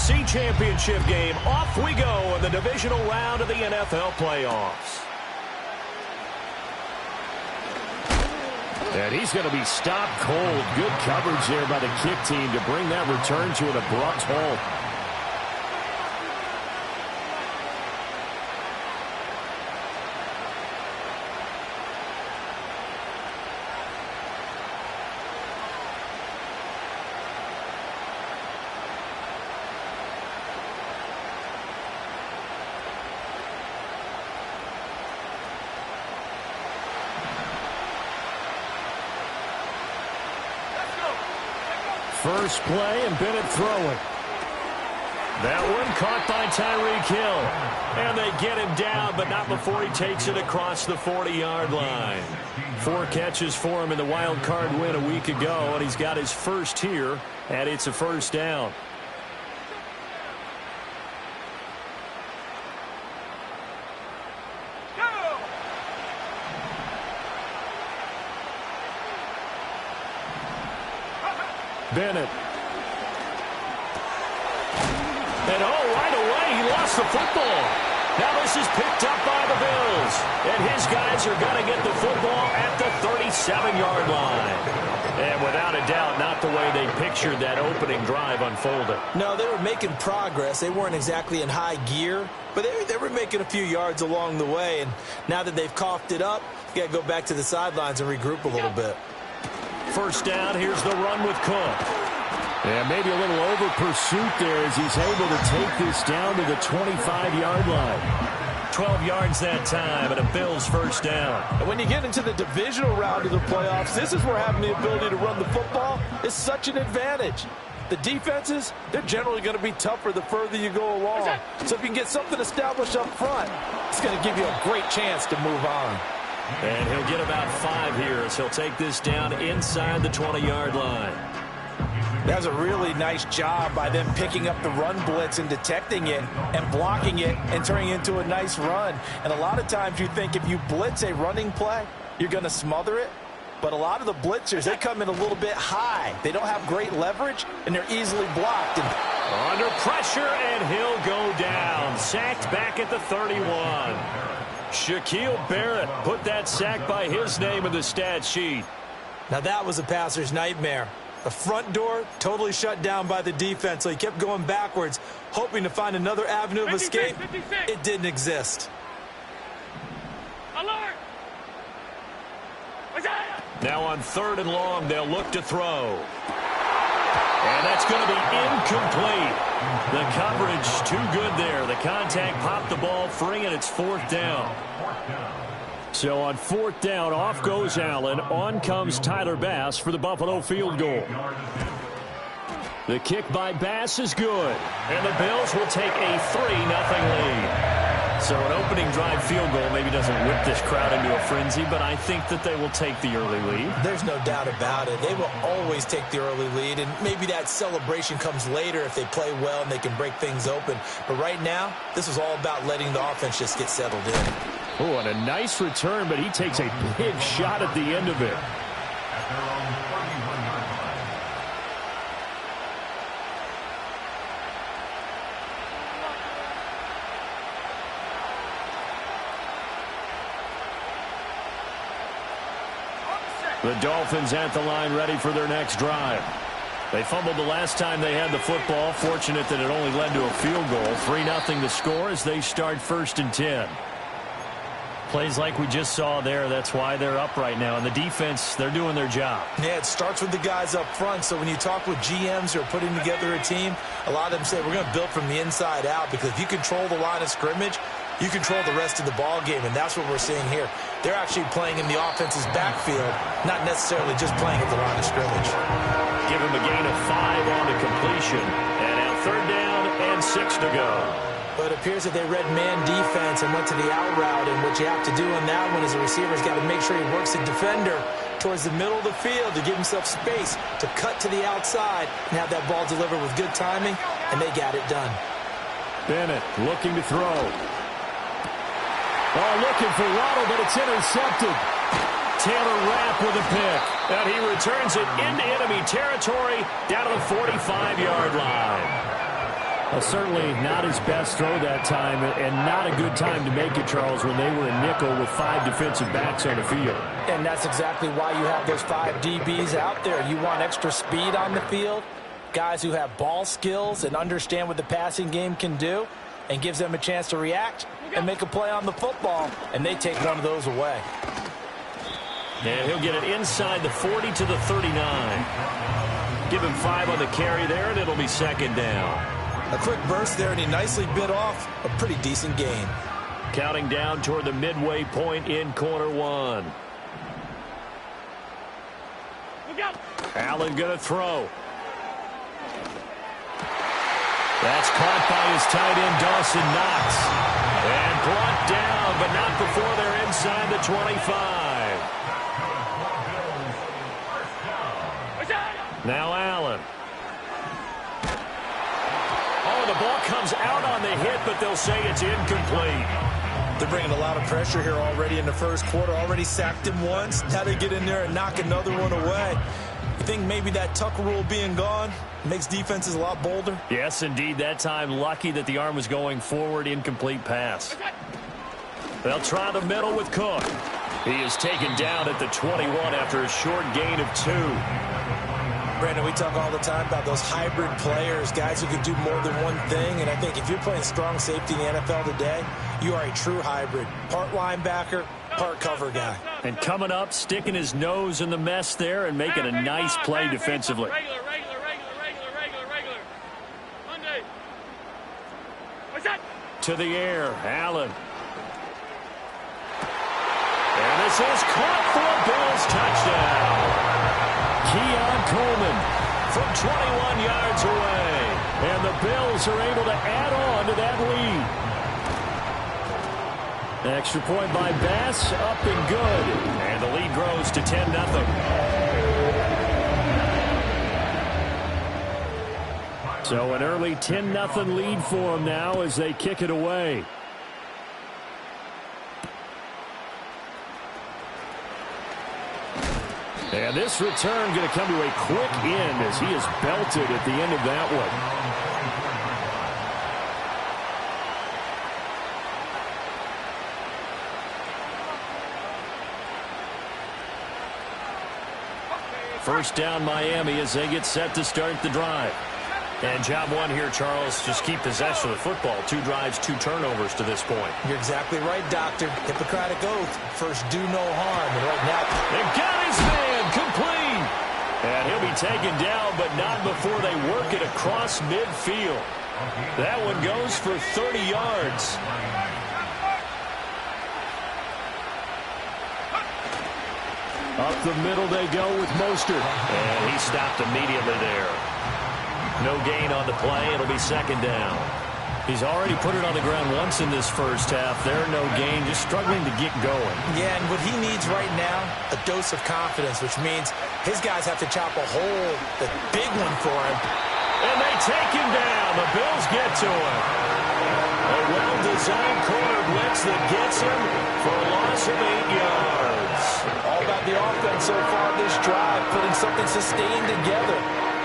NFC Championship game. Off we go in the divisional round of the NFL playoffs. And he's going to be stopped cold. Good coverage there by the kick team to bring that return to an abrupt halt. First play, and Bennett throwing. That one caught by Tyreek Hill. And they get him down, but not before he takes it across the 40-yard line. 4 catches for him in the wild card win a week ago, and he's got his first here, and it's a first down. Bennett. And right away, he lost the football. Now this is picked up by the Bills. And his guys are going to get the football at the 37-yard line. And without a doubt, not the way they pictured that opening drive unfolded. No, they were making progress. They weren't exactly in high gear, but they were making a few yards along the way. And now that they've coughed it up, you got to go back to the sidelines and regroup a little bit. First down, here's the run with Cook. And maybe a little over pursuit there as he's able to take this down to the 25-yard line. 12 yards that time, and a Bills first down. And when you get into the divisional round of the playoffs, this is where having the ability to run the football is such an advantage. The defenses, they're generally going to be tougher the further you go along. So if you can get something established up front, it's going to give you a great chance to move on. And he'll get about 5 here as he'll take this down inside the 20-yard line. That was a really nice job by them picking up the run blitz and detecting it and blocking it and turning it into a nice run. And a lot of times you think if you blitz a running play, you're going to smother it. But a lot of the blitzers, they come in a little bit high. They don't have great leverage, and they're easily blocked. And under pressure, and he'll go down. Sacked back at the 31. Shaquille Barrett put that sack by his name in the stat sheet. Now that was a passer's nightmare. The front door totally shut down by the defense, so he kept going backwards, hoping to find another avenue of escape. 56. It didn't exist. Alert! Now on 3rd and long, they'll look to throw. And that's going to be incomplete. The coverage too good there. The contact popped the ball free, and it's 4th down. So on 4th down, off goes Allen. On comes Tyler Bass for the Buffalo field goal. The kick by Bass is good. And the Bills will take a 3-0 lead. So an opening drive field goal maybe doesn't whip this crowd into a frenzy, but I think that they will take the early lead. There's no doubt about it. They will always take the early lead, and maybe that celebration comes later if they play well and they can break things open. But right now, this is all about letting the offense just get settled in. Oh, and a nice return, but he takes a big shot at the end of it. The Dolphins at the line ready for their next drive. They fumbled the last time they had the football. Fortunate that it only led to a field goal. 3-0 the score as they start 1st and 10. Plays like we just saw there, that's why they're up right now. And the defense, they're doing their job. Yeah, it starts with the guys up front. So when you talk with GMs who are putting together a team, a lot of them say we're going to build from the inside out, because if you control the line of scrimmage, you control the rest of the ball game, and that's what we're seeing here. They're actually playing in the offense's backfield, not necessarily just playing at the line of scrimmage. Give him a gain of 5 on the completion. And now 3rd down and 6 to go. But it appears that they read man defense and went to the out route, and what you have to do on that one is the receiver's got to make sure he works the defender towards the middle of the field to give himself space to cut to the outside and have that ball delivered with good timing, and they got it done. Bennett looking to throw. Oh, looking for Waddle, but it's intercepted. Taylor Rapp with a pick. And he returns it into enemy territory down to the 45-yard line. Well, certainly not his best throw that time, and not a good time to make it, Charles, when they were in nickel with 5 defensive backs on the field. And that's exactly why you have those 5 DBs out there. You want extra speed on the field, guys who have ball skills and understand what the passing game can do, and gives them a chance to react and make a play on the football, and they take one of those away. And he'll get it inside the 40 to the 39. Give him 5 on the carry there, and it'll be second down. A quick burst there, and he nicely bit off a pretty decent gain. Counting down toward the midway point in quarter 1. Allen going to throw. That's caught by his tight end, Dawson Knox. And brought down, but not before they're inside the 25. Now Allen. Oh, the ball comes out on the hit, but they'll say it's incomplete. They're bringing a lot of pressure here already in the first quarter. Already sacked him once. Now they get in there and knock another one away. You think maybe that tuck rule being gone makes defenses a lot bolder? Yes, indeed. That time, lucky that the arm was going forward. Incomplete pass. They'll try the middle with Cook. He is taken down at the 21 after a short gain of 2. Brandon, we talk all the time about those hybrid players, guys who can do more than one thing. And I think if you're playing strong safety in the NFL today, you are a true hybrid. Part linebacker, part cover guy. And coming up, sticking his nose in the mess there and making a nice play defensively. To the air, Allen. And this is caught for a Bills touchdown. Keon Coleman from 21 yards away. And the Bills are able to add on to that lead. Extra point by Bass, up and good. And the lead grows to 10-0. So an early 10-0 lead for them now as they kick it away. And this return going to come to a quick end as he is belted at the end of that one. First down Miami as they get set to start the drive. And job one here, Charles, just keep possession of the football. 2 drives, 2 turnovers to this point. You're exactly right, Doctor. Hippocratic oath. First, do no harm. And right now, they've got his man complete. And he'll be taken down, but not before they work it across midfield. That one goes for 30 yards. Up the middle they go with Mostert. And he stopped immediately there. No gain on the play. It'll be second down. He's already put it on the ground once in this first half. There, no gain, just struggling to get going. Yeah, and what he needs right now, a dose of confidence, which means his guys have to chop a hole, the big one for him. And they take him down. The Bills get to him. A well-designed corner blitz that gets him for a loss of 8 yards. All about the offense so far this drive, putting something sustained together.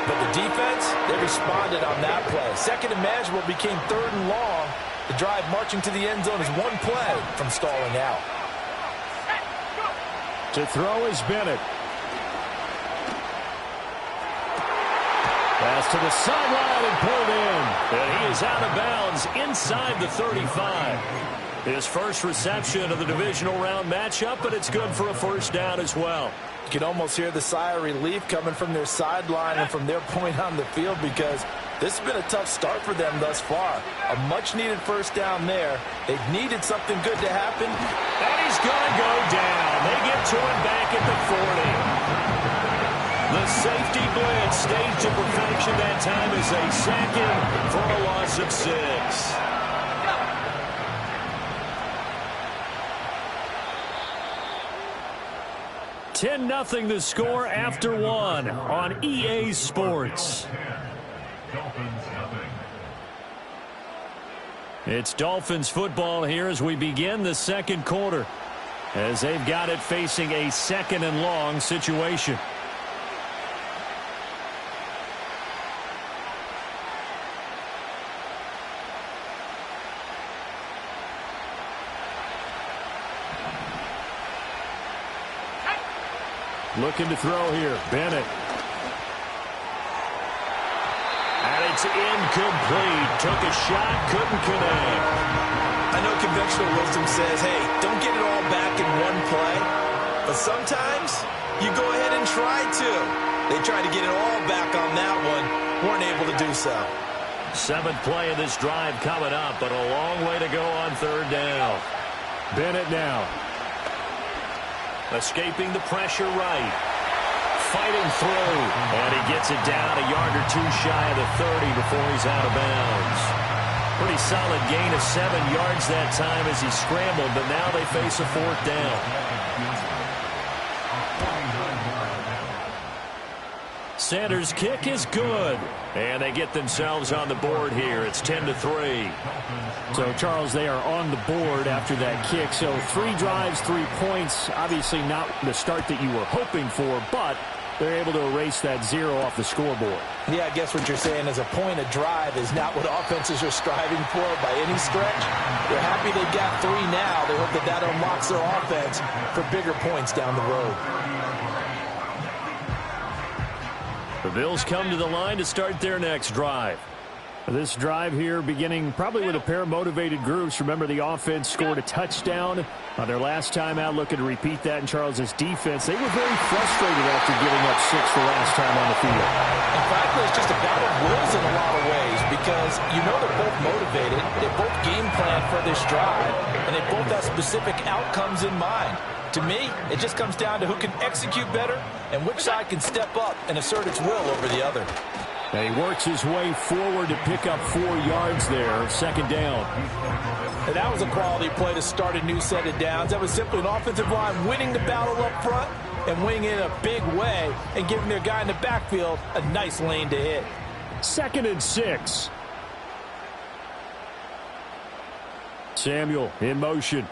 But the defense, they responded on that play. Second and manageable became 3rd and long. The drive marching to the end zone is 1 play from stalling out. To throw is Bennett. Pass to the sideline and pulled in. And he is out of bounds inside the 35. His first reception of the divisional round matchup, but it's good for a first down as well. You can almost hear the sigh of relief coming from their sideline and from their point on the field because this has been a tough start for them thus far. A much-needed first down there. They've needed something good to happen. And he's going to go down. They get to him back at the 40. The safety blitz staged to perfection that time as they sack him for a loss of 6. (10-0) the score after 1 on EA Sports. It's Dolphins football here as we begin the second quarter, as they've got it facing a 2nd and long situation. Looking to throw here. Bennett. And it's incomplete. Took a shot, couldn't connect. I know conventional wisdom says, hey, don't get it all back in one play. But sometimes you go ahead and try to. They tried to get it all back on that one. Weren't able to do so. 7th play of this drive coming up, but a long way to go on 3rd down. Bennett now. Escaping the pressure right. Fighting through. And he gets it down a yard or 2 shy of the 30 before he's out of bounds. Pretty solid gain of 7 yards that time as he scrambled, but now they face a 4th down. Sanders' kick is good. And they get themselves on the board here. It's 10-3. So, Charles, they are on the board after that kick. So 3 drives, 3 points. Obviously not the start that you were hoping for, but they're able to erase that 0 off the scoreboard. Yeah, I guess what you're saying is a point a drive is not what offenses are striving for by any stretch. They're happy they got 3 now. They hope that that unlocks their offense for bigger points down the road. The Bills come to the line to start their next drive. This drive here beginning probably with a pair of motivated groups. Remember, the offense scored a touchdown on their last time out, looking to repeat that in Charles's defense. They were very frustrated after giving up 6 the last time on the field. In fact, it's just a battle of wills in a lot of ways because you know they're both motivated. They both game plan for this drive, and they both have specific outcomes in mind. To me, it just comes down to who can execute better and which side can step up and assert its will over the other. And he works his way forward to pick up 4 yards there. 2nd down. And that was a quality play to start a new set of downs. That was simply an offensive line winning the battle up front and winning it in a big way and giving their guy in the backfield a nice lane to hit. 2nd and 6. Samuel in motion.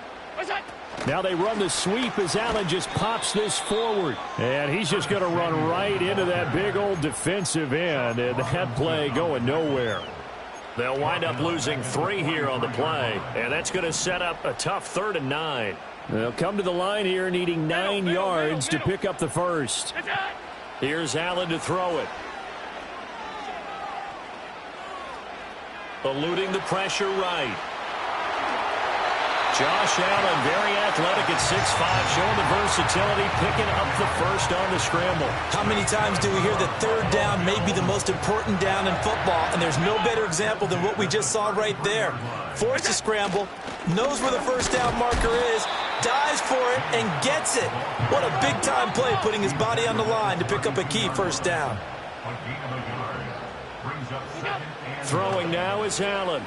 Now they run the sweep as Allen just pops this forward. And he's just going to run right into that big old defensive end. And that play going nowhere. They'll wind up losing 3 here on the play. And that's going to set up a tough 3rd and 9. They'll come to the line here needing 9 yards to pick up the first. Here's Allen to throw it. Eluding the pressure right. Josh Allen, very athletic at 6'5", showing the versatility, picking up the first on the scramble. How many times do we hear that 3rd down may be the most important down in football, and there's no better example than what we just saw right there. Forced to scramble, knows where the 1st down marker is, dives for it, and gets it. What a big-time play, putting his body on the line to pick up a key 1st down. Throwing now is Allen.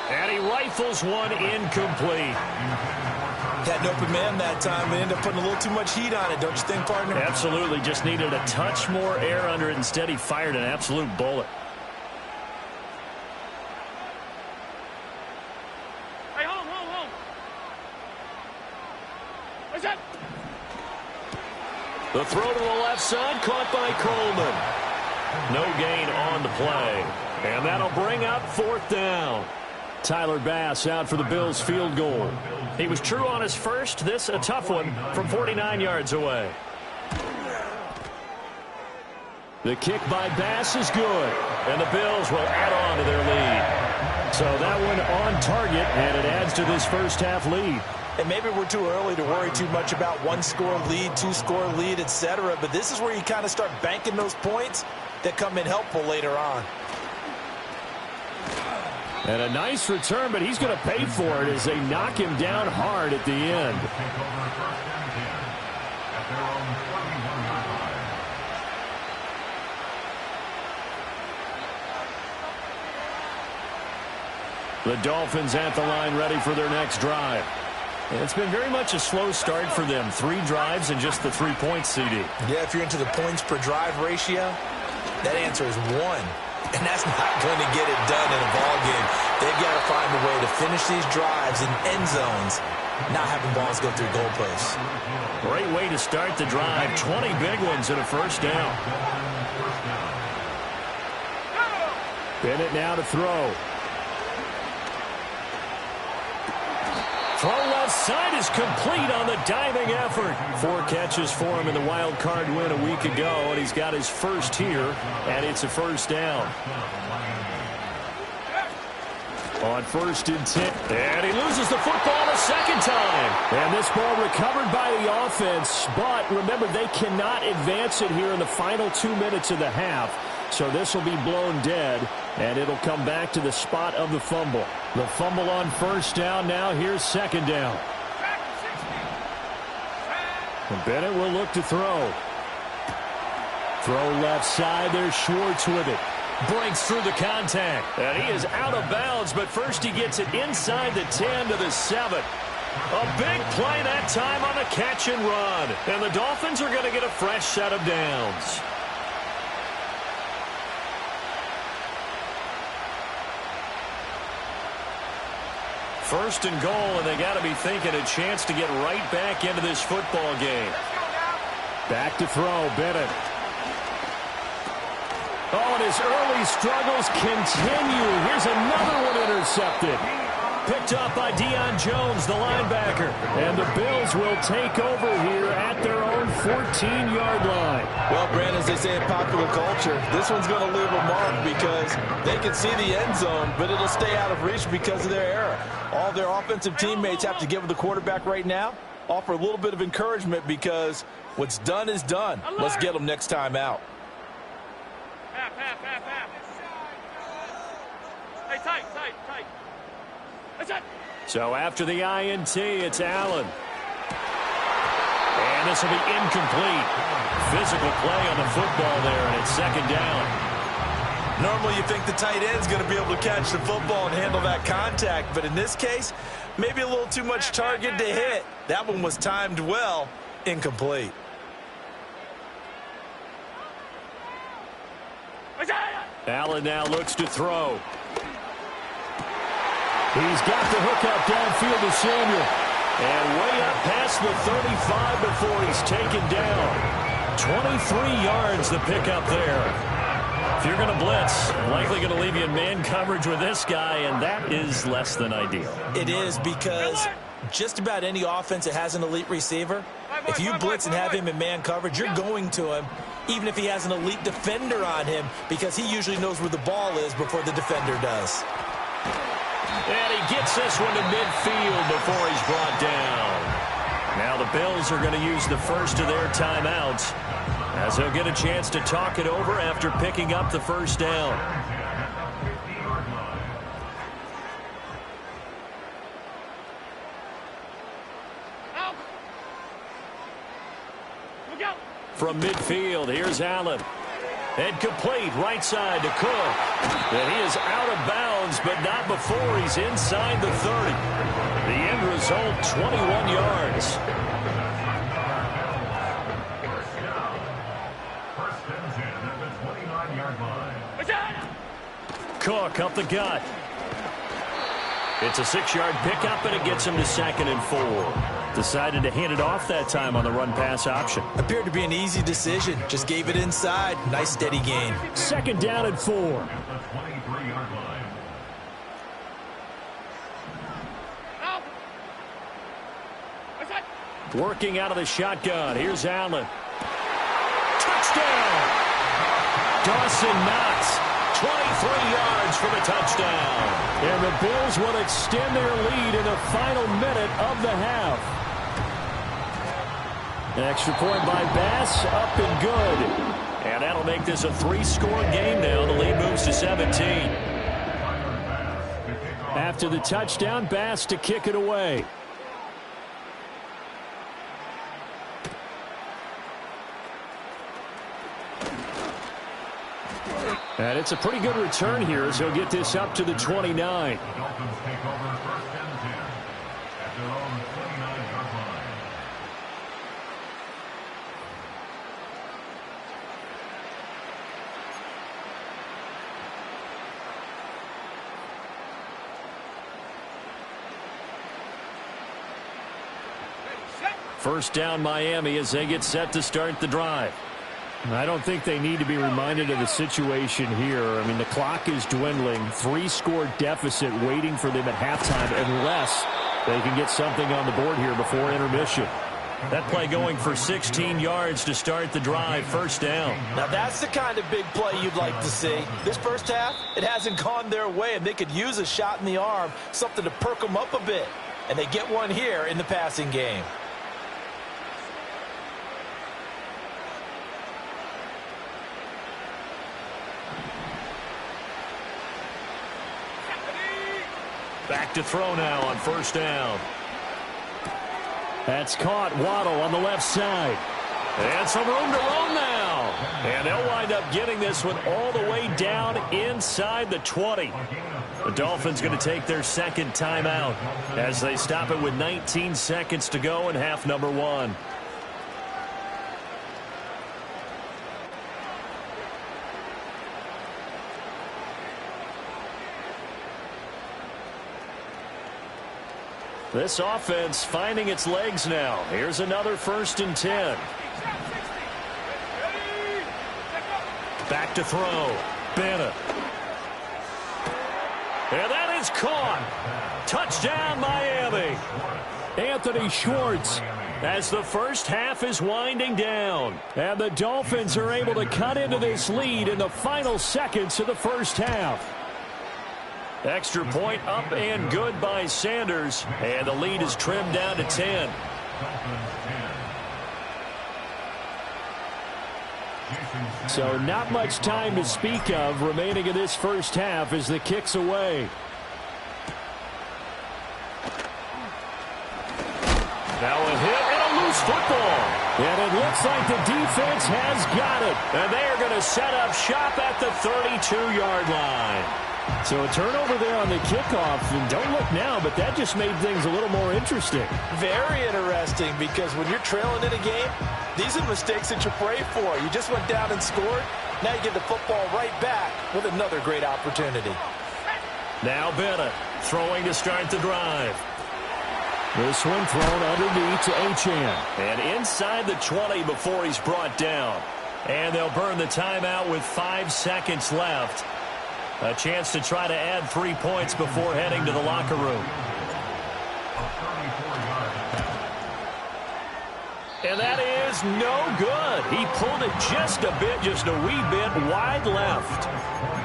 And he rifles one incomplete. Had an open man that time. They ended up putting a little too much heat on it, don't you think, partner? Absolutely. Just needed a touch more air under it. Instead, he fired an absolute bullet. Hey, hold. What's that? The throw to the left side, caught by Coleman. No gain on the play. And that'll bring up 4th down. Tyler Bass out for the Bills field goal. He was true on his first. This a tough one from 49 yards away. The kick by Bass is good. And the Bills will add on to their lead. So that one on target, and it adds to this first half lead. And maybe we're too early to worry too much about 1-score lead, 2-score lead, etc. But this is where you kind of start banking those points that come in helpful later on. And a nice return, but he's going to pay for it as they knock him down hard at the end. The Dolphins at the line ready for their next drive. It's been very much a slow start for them. 3 drives and just the 3 points, CD. Yeah, if you're into the points per drive ratio, that answer is 1. And that's not going to get it done in a ball game. They've got to find a way to finish these drives in end zones, not having balls go through goalposts. Great way to start the drive. 20 big ones and a 1st down. Bennett now to throw. Throw left side is complete on the diving effort. 4 catches for him in the wild card win a week ago, and he's got his first here, and it's a first down. On 1st and 10, and he loses the football a second time. And this ball recovered by the offense, but remember, they cannot advance it here in the final 2 minutes of the half. So this will be blown dead, and it'll come back to the spot of the fumble. The fumble on 1st down now. Here's 2nd down. And Bennett will look to throw. Throw left side. There's Schwartz with it. Breaks through the contact. And he is out of bounds, but first he gets it inside the 10 to the 7. A big play that time on the catch and run. And the Dolphins are going to get a fresh set of downs. First and goal, and they got to be thinking a chance to get right back into this football game. Back to throw, Bennett. Oh, and his early struggles continue. Here's another one intercepted. Picked up by Deion Jones, the linebacker. And the Bills will take over here at their own 14-yard line. Well, Brandon, as they say in popular culture, this one's going to leave a mark because they can see the end zone, but it'll stay out of reach because of their error. All their offensive teammates have to give the quarterback right now, offer a little bit of encouragement because what's done is done. Let's get them next time out. Hey, tight. That's it. So after the INT, it's Allen. And this will be incomplete. Physical play on the football there, and it's 2nd down. Normally you think the tight end's going to be able to catch the football and handle that contact, but in this case, maybe a little too much target to hit. That one was timed well, incomplete. Allen now looks to throw. He's got the hook up downfield to Samuel. And way up past the 35 before he's taken down. 23 yards the pickup there. If you're going to blitz, likely going to leave you in man coverage with this guy, and that is less than ideal. It is because just about any offense that has an elite receiver, if you blitz and have him in man coverage, you're going to him, even if he has an elite defender on him, because he usually knows where the ball is before the defender does. And he gets this one to midfield before he's brought down. Now the Bills are going to use the first of their timeouts as they'll get a chance to talk it over after picking up the first down. From midfield, here's Allen. And complete, right side to Cook. And he is out of bounds, but not before he's inside the 30. The end result, 21 yards. Cook up the gut. It's a 6-yard pickup, and it gets him to 2nd and 4. Decided to hand it off that time on the run-pass option. Appeared to be an easy decision. Just gave it inside. Nice steady gain. 2nd down and 4. Working out of the shotgun. Here's Allen. Touchdown! Dawson Knox. 23 yards for the touchdown. And the Bills will extend their lead in the final minute of the half. An extra point by Bass, up and good. And that'll make this a 3-score game now. The lead moves to 17. After the touchdown, Bass to kick it away. And it's a pretty good return here as he'll get this up to the 29. The Dolphins take over 1st and 10 at their own 29-yard line. First down Miami as they get set to start the drive. I don't think they need to be reminded of the situation here. I mean, the clock is dwindling. 3-score deficit waiting for them at halftime unless They can get something on the board here before intermission. That play going for 16 yards to start the drive, first down. Now that's the kind of big play you'd like to see. This first half, it hasn't gone their way, and they could use a shot in the arm, something to perk them up a bit. And they get one here in the passing game. Back to throw now on first down. That's caught. Waddle on the left side. And some room to roam now. And they'll wind up getting this one all the way down inside the 20. The Dolphins going to take their second timeout as they stop it with 19 seconds to go in half number one. This offense finding its legs now. Here's another 1st and 10. Back to throw. Bennett. And that is caught. Touchdown, Miami. Anthony Schwartz. As the first half is winding down. And the Dolphins are able to cut into this lead in the final seconds of the first half. Extra point up and good by Sanders. And the lead is trimmed down to 10. So not much time to speak of remaining in this first half as the kick's away. Now a hit and a loose football. And it looks like the defense has got it. And they are going to set up shop at the 32-yard line. So a turnover there on the kickoff, and don't look now, but that just made things a little more interesting. Very interesting, because when you're trailing in a game, these are mistakes that you pray for. You just went down and scored. Now you get the football right back with another great opportunity. Now Bennett throwing to start the drive. This one thrown underneath to Achane. And inside the 20 before he's brought down. And they'll burn the timeout with 5 seconds left. A chance to try to add 3 points before heading to the locker room. And that is no good. He pulled it just a wee bit wide left.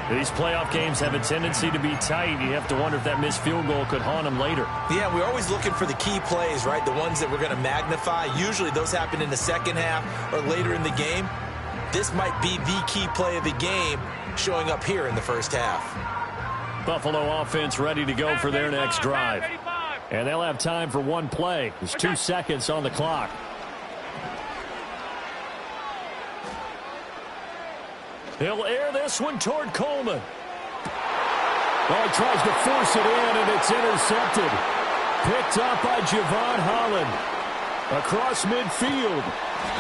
These playoff games have a tendency to be tight. You have to wonder if that missed field goal could haunt him later. Yeah, we're always looking for the key plays, right? The ones that we're going to magnify. Usually those happen in the second half or later in the game. This might be the key play of the game showing up here in the first half. Buffalo offense ready to go for their next drive. And they'll have time for one play. There's 2 seconds on the clock. He'll air this one toward Coleman. Well, he tries to force it in, and it's intercepted. Picked up by Javon Holland. Across midfield.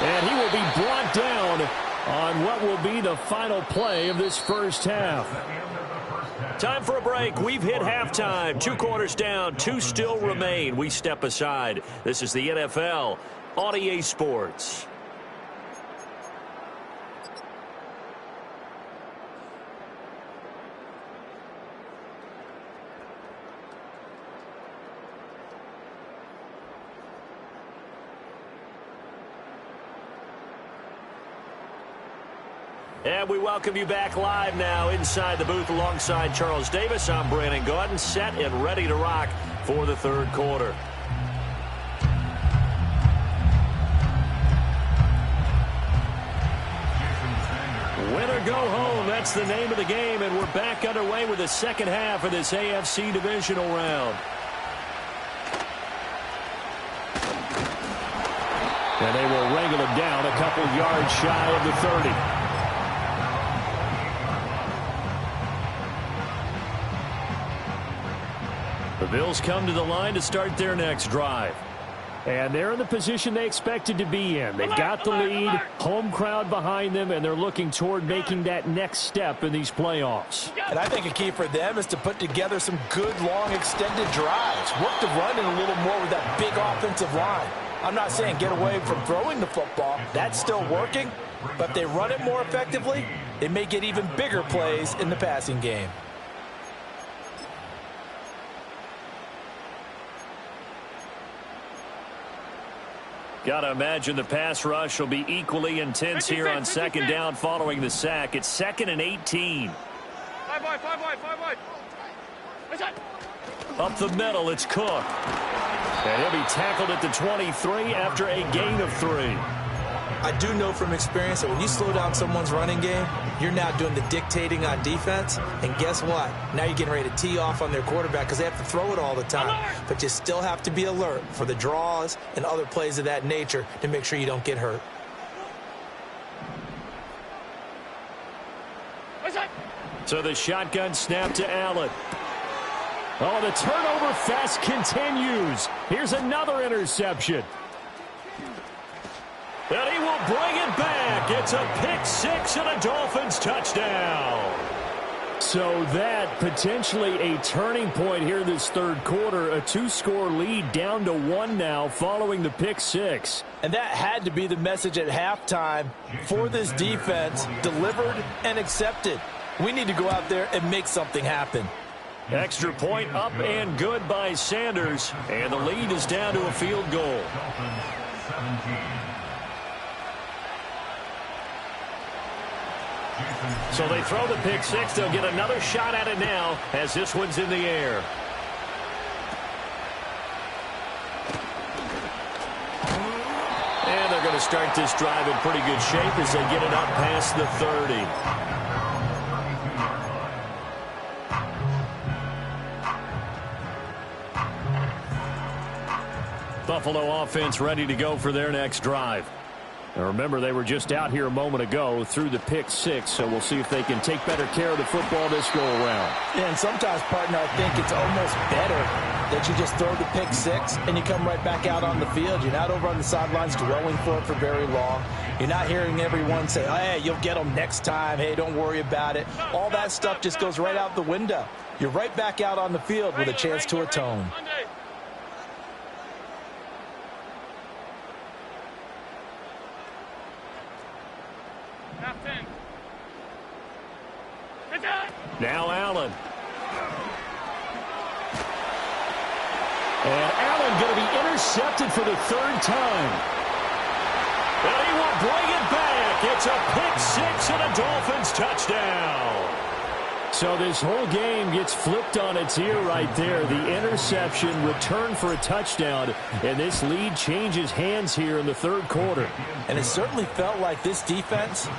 And he will be brought down on what will be the final play of this first half. Time for a break. We've hit halftime. 2 quarters down. 2 still remain. We step aside. This is the NFL on EA Sports. And we welcome you back live now inside the booth alongside Charles Davis. I'm Brandon Gaudin, set and ready to rock for the third quarter. Win or go home, that's the name of the game, and we're back underway with the second half of this AFC divisional round. And they will wrangle him down a couple yards shy of the 30. The Bills come to the line to start their next drive. And they're in the position they expected to be in. They've got the lead, home crowd behind them, and they're looking toward making that next step in these playoffs. And I think a key for them is to put together some good, long, extended drives. Work the run in a little more with that big offensive line. I'm not saying get away from throwing the football. That's still working. But if they run it more effectively, they may get even bigger plays in the passing game. Got to imagine the pass rush will be equally intense here on second down following the sack. It's 2nd and 18. 5 wide. Up the middle, it's Cook. And he'll be tackled at the 23 after a gain of 3. I do know from experience that when you slow down someone's running game, you're now doing the dictating on defense. And guess what? Now you're getting ready to tee off on their quarterback because they have to throw it all the time. But you still have to be alert for the draws and other plays of that nature to make sure you don't get hurt. So the shotgun snap to Allen. Oh, the turnover fest continues. Here's another interception. And he will bring it back. It's a pick 6 and a Dolphins touchdown. So that potentially a turning point here this third quarter. A 2-score lead down to 1 now following the pick 6. And that had to be the message at halftime for this defense. Delivered and accepted. We need to go out there and make something happen. Extra point up and good by Sanders. And the lead is down to a field goal. Dolphins 17. So they throw the pick 6. They'll get another shot at it now as this one's in the air. And they're going to start this drive in pretty good shape as they get it up past the 30. Buffalo offense ready to go for their next drive. Now remember, they were just out here a moment ago through the pick 6, so we'll see if they can take better care of the football this go-around. Yeah, and sometimes, partner, I think it's almost better that you just throw the pick 6 and you come right back out on the field. You're not over on the sidelines dwelling for it for very long. You're not hearing everyone say, oh, hey, you'll get them next time. Hey, don't worry about it. All that stuff just goes right out the window. You're right back out on the field with a chance to atone. Now Allen. And Allen going to be intercepted for the 3rd time. And he will bring it back. It's a pick 6 and a Dolphins touchdown. So this whole game gets flipped on its ear right there. The interception, return for a touchdown, and this lead changes hands here in the third quarter. And it certainly felt like this defense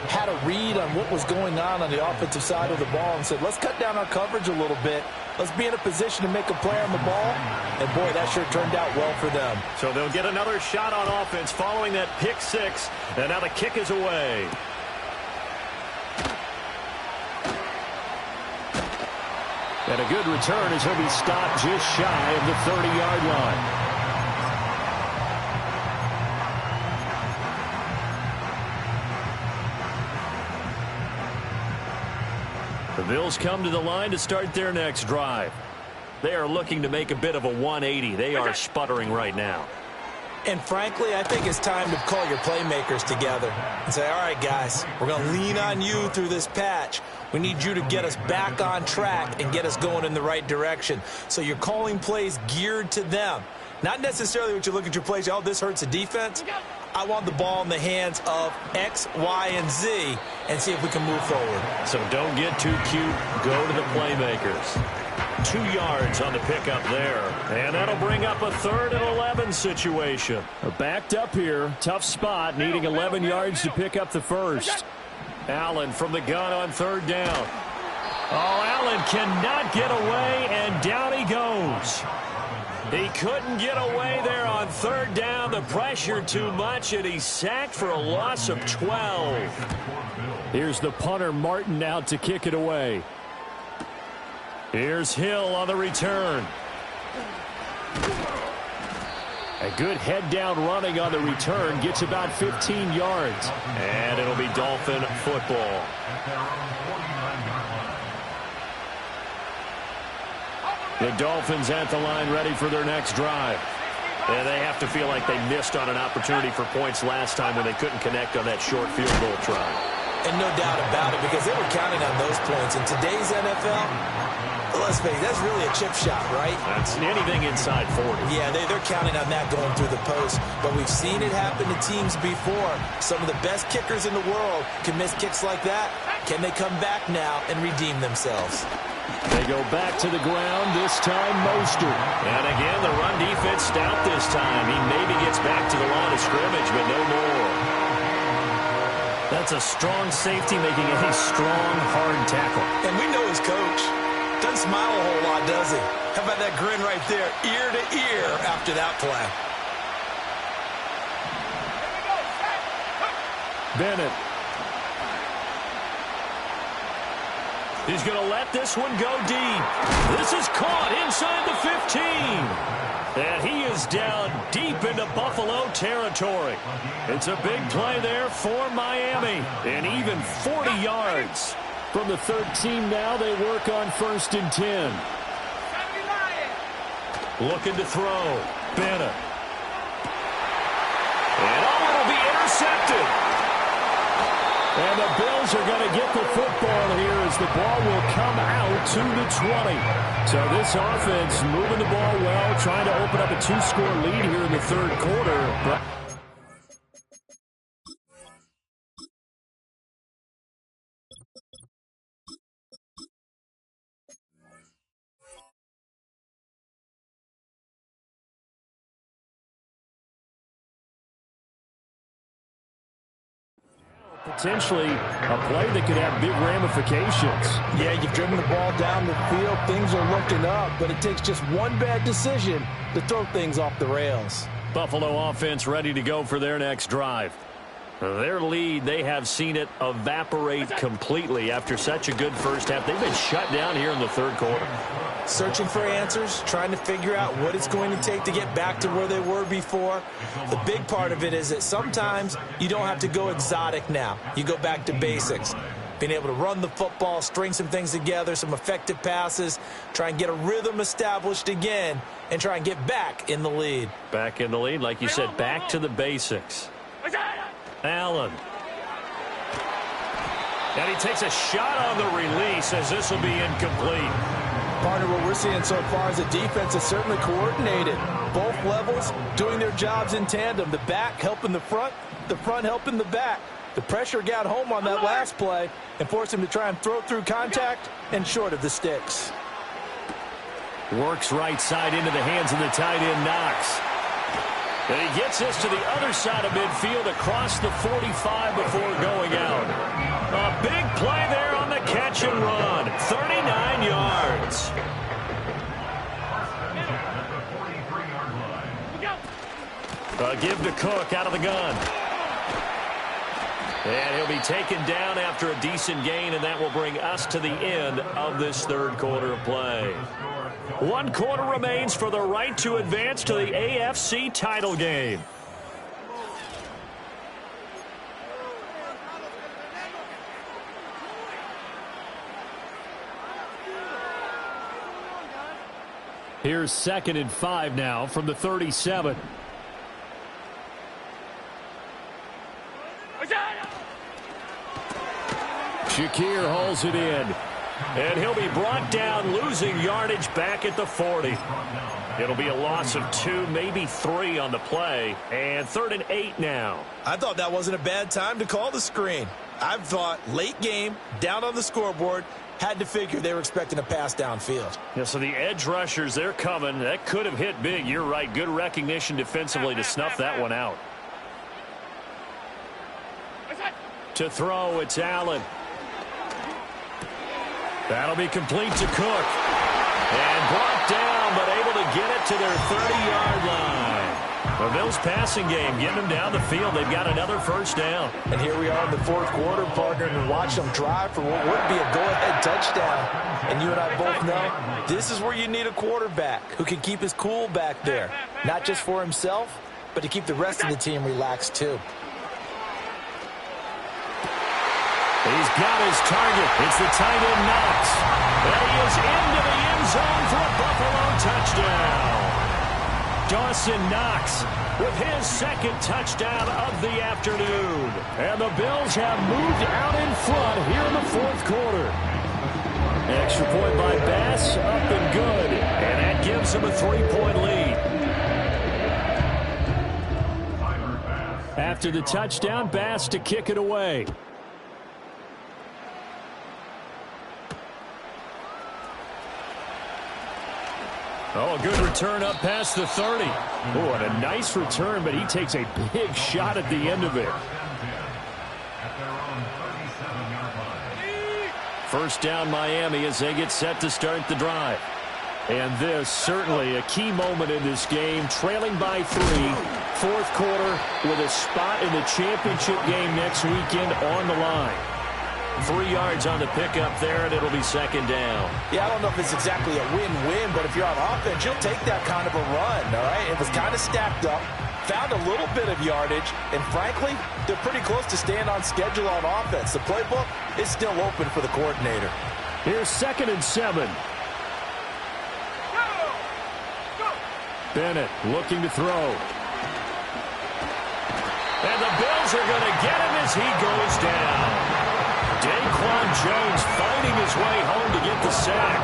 had a read on what was going on the offensive side of the ball and said, let's cut down our coverage a little bit. Let's be in a position to make a play on the ball. And, boy, that sure turned out well for them. So they'll get another shot on offense following that pick 6, and now the kick is away. And a good return as he'll be stopped just shy of the 30-yard line. The Bills come to the line to start their next drive. They are looking to make a bit of a 180. They are sputtering right now. And frankly, I think it's time to call your playmakers together and say, all right, guys, we're going to lean on you through this patch. We need you to get us back on track and get us going in the right direction. So you're calling plays geared to them. Not necessarily what you look at your plays, oh, this hurts the defense. I want the ball in the hands of X, Y, and Z and see if we can move forward. So don't get too cute. Go to the playmakers. 2 yards on the pickup there. And that'll bring up a 3rd and 11 situation. Backed up here. Tough spot. Needing 11 yards to pick up the first. Allen from the gun on 3rd down. Oh, Allen cannot get away, and down he goes. He couldn't get away there on 3rd down. The pressure too much, and he's sacked for a loss of 12. Here's the punter, Martin, out to kick it away. Here's Hill on the return. A good head-down running on the return. Gets about 15 yards. And it'll be Dolphin football. The Dolphins at the line ready for their next drive. And they have to feel like they missed on an opportunity for points last time when they couldn't connect on that short field goal try. And no doubt about it, because they were counting on those points. In today's NFL, let's face it, that's really a chip shot, right? That's anything inside 40. Yeah, they're counting on that going through the post. But we've seen it happen to teams before. Some of the best kickers in the world can miss kicks like that. Can they come back now and redeem themselves? They go back to the ground, this time Mostert. And again, the run defense stout this time. He maybe gets back to the line of scrimmage, but no more. That's a strong safety making a strong, hard tackle. And we know his coach. Doesn't smile a whole lot, does he? How about that grin right there, ear to ear after that play? Bennett. He's going to let this one go deep. This is caught inside the 15. And he is down deep into Buffalo territory. It's a big play there for Miami. And even 40 yards. From the 13 now, they work on 1st and 10. Looking to throw. Bennett. And it'll be intercepted. And the Bills are going to get the football here as the ball will come out to the 20. So this offense moving the ball well, trying to open up a 2-score lead here in the 3rd quarter. But potentially a play that could have big ramifications. Yeah, you've driven the ball down the field. Things are looking up, but it takes just one bad decision to throw things off the rails. Buffalo offense ready to go for their next drive. Their lead, they have seen it evaporate completely after such a good first half. They've been shut down here in the 3rd quarter. Searching for answers, trying to figure out what it's going to take to get back to where they were before. The big part of it is that sometimes you don't have to go exotic now. You go back to basics. Being able to run the football, string some things together, some effective passes, try and get a rhythm established again, and try and get back in the lead. Back in the lead, like you said, back to the basics. Allen. And he takes a shot on the release as this will be incomplete. Partner, what we're seeing so far is the defense is certainly coordinated. Both levels doing their jobs in tandem. The back helping the front helping the back. The pressure got home on that last play and forced him to try and throw through contact and short of the sticks. Works right side into the hands of the tight end, Knox. And he gets this to the other side of midfield across the 45 before going out. A big play there on the catch and run. 39 yards. A give to Cook out of the gun. And he'll be taken down after a decent gain, and that will bring us to the end of this 3rd quarter of play. 1 quarter remains for the right to advance to the AFC title game. Here's 2nd and 5 now from the 37. Shakir hauls it in. And he'll be brought down, losing yardage back at the 40. It'll be a loss of 2, maybe 3 on the play. And 3rd and 8 now. I thought that wasn't a bad time to call the screen. I thought late game, down on the scoreboard, had to figure they were expecting a pass downfield. Yeah, so the edge rushers, they're coming. That could have hit big. You're right. Good recognition defensively to snuff that one out. To throw, it's Allen. That'll be complete to Cook. And brought down, but able to get it to their 30-yard line. The Bills passing game, getting them down the field. They've got another first down. And here we are in the 4th quarter, partner, and watch them drive for what would be a go-ahead touchdown. And you and I both know this is where you need a quarterback who can keep his cool back there. Not just for himself, but to keep the rest of the team relaxed too. He's got his target. It's the tight end, Knox. And he is into the end zone for a Buffalo touchdown. Dawson Knox with his 2nd touchdown of the afternoon. And the Bills have moved out in front here in the 4th quarter. And Extra point by Bass, up and good. And that gives them a 3-point lead. After the touchdown, Bass to kick it away. Oh, a good return up past the 30. Oh, and a nice return, but he takes a big shot at the end of it. First down Miami as they get set to start the drive. And this certainly a key moment in this game, trailing by 3, fourth quarter with a spot in the championship game next weekend on the line. 3 yards on the pickup there, and it'll be second down. Yeah, I don't know if it's exactly a win-win, but if you're on offense, you'll take that kind of a run, all right? It was kind of stacked up, found a little bit of yardage, and frankly, they're pretty close to staying on schedule on offense. The playbook is still open for the coordinator. Here's 2nd and 7. Bennett looking to throw. And the Bills are going to get him as he goes down. Daquan Jones fighting his way home to get the sack.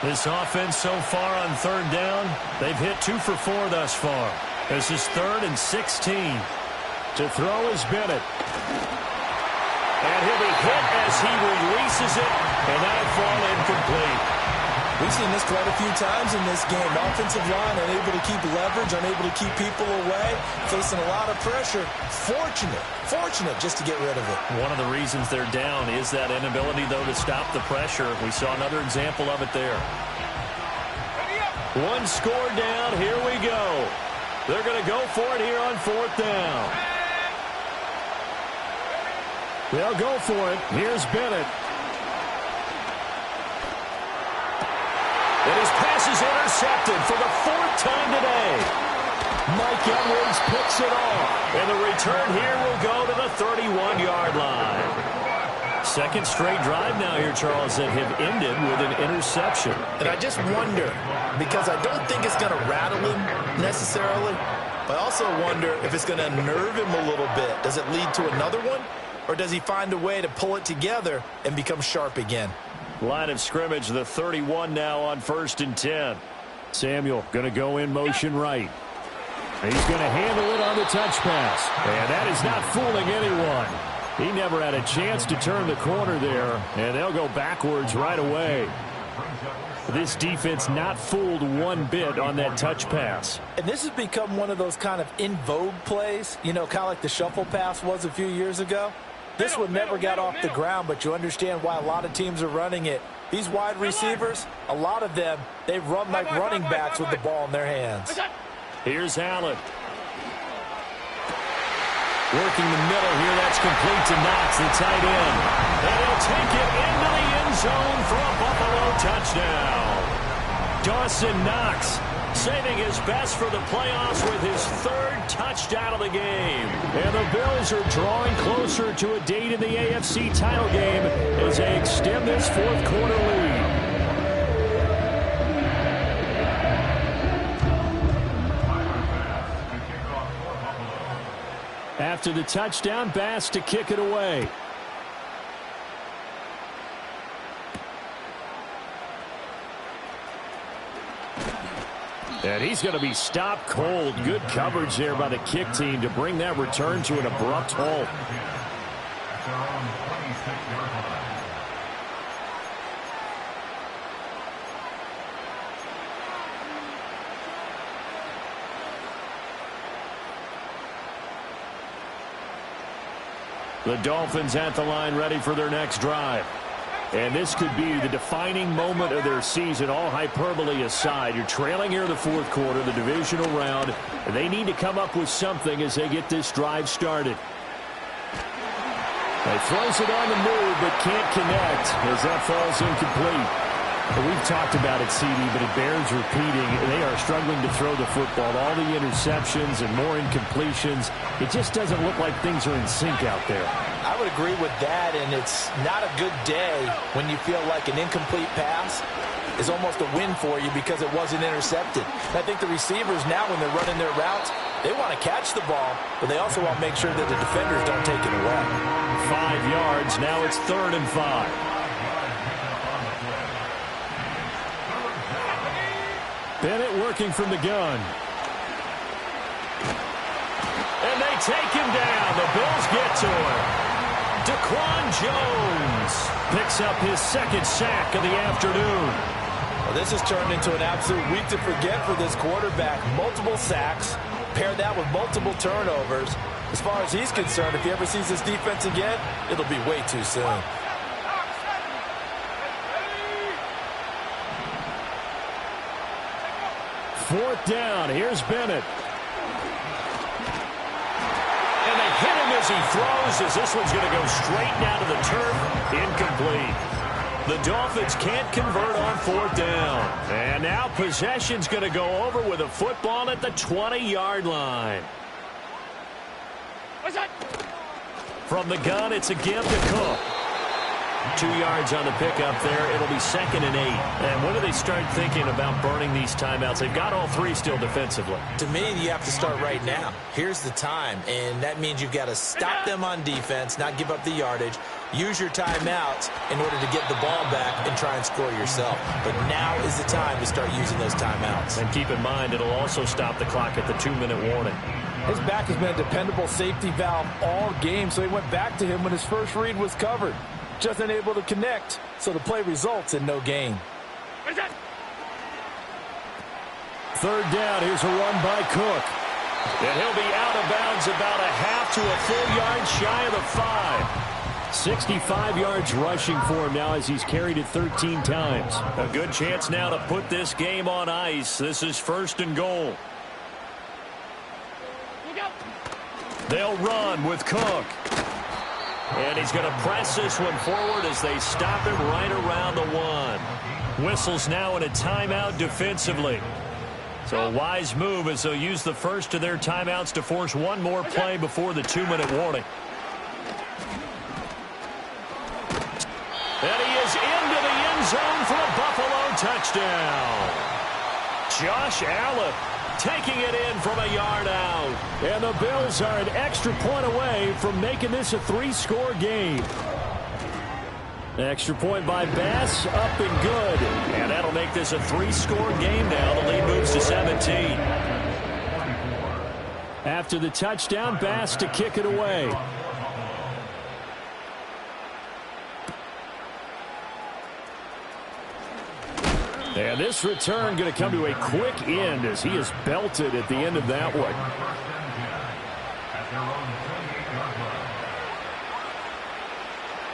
This offense so far on 3rd down, they've hit 2 for 4 thus far. This is 3rd and 16. To throw is Bennett. And he'll be hit as he releases it, and that'll fall incomplete. We've seen this quite a few times in this game. Offensive line unable to keep leverage, unable to keep people away, facing a lot of pressure. Fortunate just to get rid of it. One of the reasons they're down is that inability, though, to stop the pressure. We saw another example of it there. 1 score down. Here we go. They're going to go for it here on 4th down. They'll go for it. Here's Bennett. And his pass is intercepted for the 4th time today. Mike Edwards picks it off. And the return here will go to the 31-yard line. Second straight drive now here, Charles, that have ended with an interception. And I just wonder, because I don't think it's going to rattle him necessarily, but I also wonder if it's going to unnerve him a little bit. Does it lead to another one? Or does he find a way to pull it together and become sharp again? Line of scrimmage, the 31 now on 1st and 10. Samuel going to go in motion right. He's going to handle it on the touch pass. And that is not fooling anyone. He never had a chance to turn the corner there. And they'll go backwards right away. This defense not fooled one bit on that touch pass. And this has become one of those kind of in vogue plays, you know, kind of like the shuffle pass was a few years ago. This one never got off the ground, but you understand why a lot of teams are running it. These wide receivers, a lot of them, they run like running backs with the ball in their hands. Here's Allen. Working the middle here, that's complete to Knox, the tight end. And he'll take it into the end zone for a Buffalo touchdown. Dawson Knox saving his best for the playoffs with his 3rd touchdown of the game. And the Bills are drawing closer to a date in the AFC title game as they extend this 4th quarter lead. After the touchdown, Bass to kick it away. And he's going to be stopped cold. Good coverage there by the kick team to bring that return to an abrupt halt. The Dolphins at the line ready for their next drive. And this could be the defining moment of their season, all hyperbole aside. You're trailing here in the 4th quarter, the divisional round. And they need to come up with something as they get this drive started. He throws it on the move, but can't connect as that falls incomplete. We've talked about it, CD, but it bears repeating. They are struggling to throw the football. All the interceptions and more incompletions. It just doesn't look like things are in sync out there. I would agree with that, and it's not a good day when you feel like an incomplete pass is almost a win for you because it wasn't intercepted. And I think the receivers now, when they're running their routes, they want to catch the ball, but they also want to make sure that the defenders don't take it away. 5 yards. Now it's 3rd and 5. Bennett working from the gun. And they take him down. The Bills get to him. Daquan Jones picks up his 2nd sack of the afternoon. Well, this has turned into an absolute week to forget for this quarterback. Multiple sacks, pair that with multiple turnovers. As far as he's concerned, if he ever sees this defense again, it'll be way too soon. Fourth down. Here's Bennett. And they hit him as he throws, as this one's going to go straight down to the turf. Incomplete. The Dolphins can't convert on 4th down. And now possession's going to go over with a football at the 20-yard line. From the gun, it's a give to Cook. 2 yards on the pickup there. It'll be 2nd and 8. And when do they start thinking about burning these timeouts? They've got all 3 still defensively. To me, you have to start right now. Here's the time, and that means you've got to stop them on defense, not give up the yardage, use your timeouts in order to get the ball back and try and score yourself. But now is the time to start using those timeouts. And keep in mind, it'll also stop the clock at the 2-minute warning. His back has been a dependable safety valve all game, so he went back to him when his first read was covered. Just unable to connect, so the play results in no gain. 3rd down. Here's a run by Cook. And he'll be out of bounds about a half to a full yard shy of the 5. 65 yards rushing for him now as he's carried it 13 times. A good chance now to put this game on ice. This is 1st and goal. They'll run with Cook. And he's going to press this one forward as they stop him right around the 1. Whistles now in a timeout defensively. So a wise move as they'll use the first of their timeouts to force one more play before the 2-minute warning. And he is into the end zone for a Buffalo touchdown. Josh Allen taking it in from a yard out. And the Bills are an extra point away from making this a 3-score game. Extra point by Bass, up and good. And that'll make this a 3-score game now. The lead moves to 17. After the touchdown, Bass to kick it away. And this return going to come to a quick end as he is belted at the end of that one.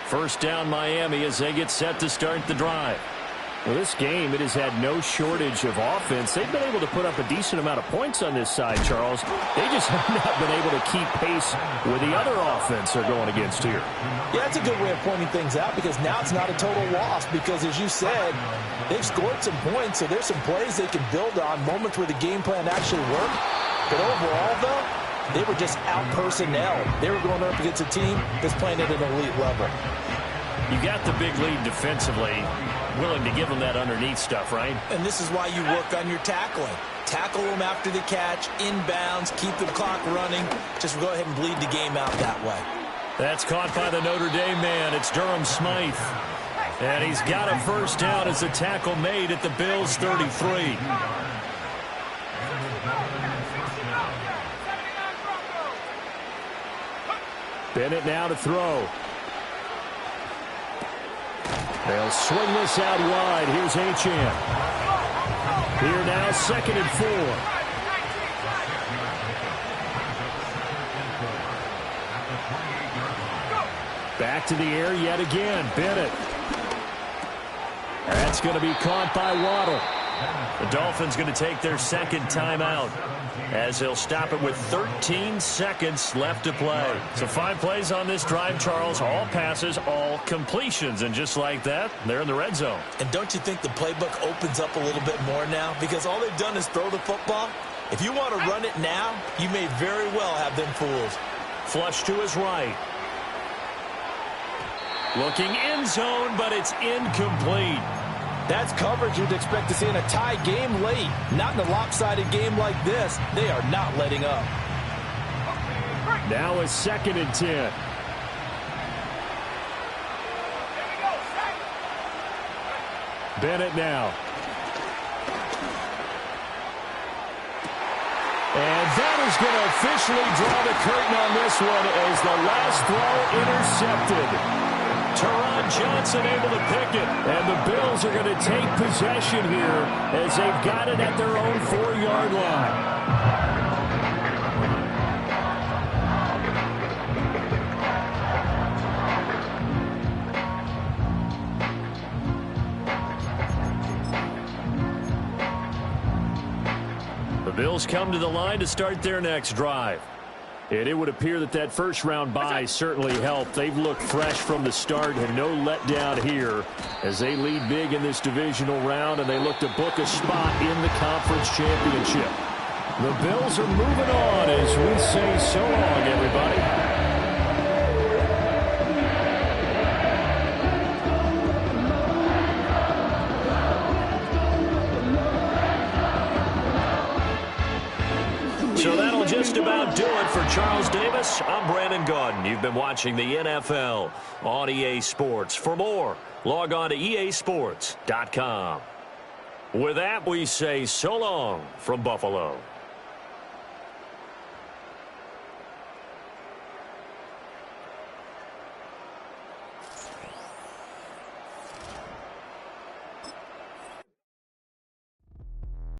First down Miami as they get set to start the drive. Well, this game, it has had no shortage of offense. They've been able to put up a decent amount of points on this side, Charles. They just have not been able to keep pace with the other offense they're going against here. Yeah, that's a good way of pointing things out because now it's not a total loss because, as you said, they've scored some points, so there's some plays they can build on, moments where the game plan actually worked. But overall, though, they were just out-personnel. They were going up against a team that's playing at an elite level. You got the big lead defensively, willing to give them that underneath stuff, right? And this is why you work on your tackling. Tackle them after the catch, inbounds, keep the clock running. Just go ahead and bleed the game out that way. That's caught by the Notre Dame man. It's Durham Smythe. And he's got a first down as the tackle made at the Bills' 33. Bennett now to throw. They'll swing this out wide. Here's Achane. Here now, 2nd and 4. Back to the air yet again. Bennett. That's going to be caught by Waddle. The Dolphins going to take their 2nd timeout as they'll stop it with 13 seconds left to play. So 5 plays on this drive, Charles. All passes, all completions. And just like that, they're in the red zone. And don't you think the playbook opens up a little bit more now? Because all they've done is throw the football. If you want to run it now, you may very well have them fooled. Flush to his right. Looking end zone, but it's incomplete. That's coverage you'd expect to see in a tie game late. Not in a lopsided game like this. They are not letting up. Now a 2nd and 10. Bennett now. And that is going to officially draw the curtain on this one as the last throw intercepted. Teron Johnson able to pick it. And the Bills are going to take possession here as they've got it at their own 4-yard line. The Bills come to the line to start their next drive. And it would appear that that first-round bye certainly helped. They've looked fresh from the start and no letdown here as they lead big in this divisional round, and they look to book a spot in the conference championship. The Bills are moving on as we say so long, everybody. So that'll just about do it for Charles Davis. I'm Brandon Gaudin. You've been watching the NFL on EA Sports. For more, log on to easports.com. With that, we say so long from Buffalo.